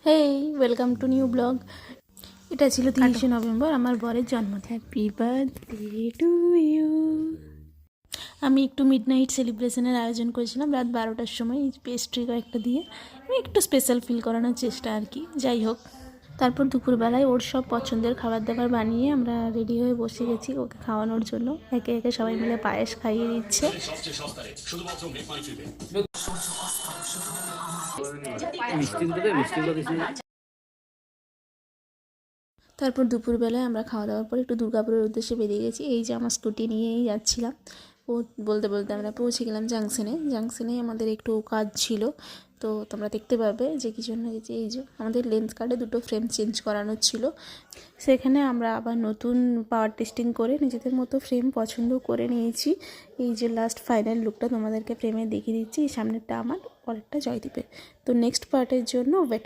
Hey, welcome to new blog. এটা ছিল 30শে নভেম্বর, আমার বরের জন্মদিন। Happy birthday to you. আমি একটু মিডনাইট সেলিব্রেশনের আয়োজন করেছিলাম রাত 12টার সময়, পেস্ট্রি কয়েকটা দিয়ে আমি একটু স্পেশাল ফিল করানোর চেষ্টা আর কি। যাই হোক, তারপর দুপুরবেলায় ওর সব পছন্দের খাবার দাবার বানিয়ে আমরা রেডি হয়ে বসে গেছি ওকে খাওয়ানোর জন্য। একে একে সবাই মিলে পায়েস খাইয়ে দিচ্ছে। তারপর দুপুরবেলায় আমরা খাওয়া দাওয়ার পর একটু দুর্গাপুরের উদ্দেশ্যে বেরিয়ে গেছি। এই যে আমার স্কুটি নিয়েই যাচ্ছিলাম। বলতে বলতে আমরা পৌঁছে গেলাম জাংশনে আমাদের একটু কাজ ছিল, তো তোমরা দেখতে পাবে যে কী জন্য গেছি। এই যে আমাদের লেন্স কার্ডে দুটো ফ্রেম চেঞ্জ করানোর ছিল, সেখানে আমরা আবার নতুন পাওয়ার টেস্টিং করে নিজেদের মতো ফ্রেম পছন্দ করে নিয়েছি। এই যে লাস্ট ফাইনাল লুকটা তোমাদেরকে ফ্রেমে দেখিয়ে দিচ্ছি। এই সামনেরটা আমার, পরেরটা জয়দীপের। তো নেক্সট পার্টের জন্য ওয়েট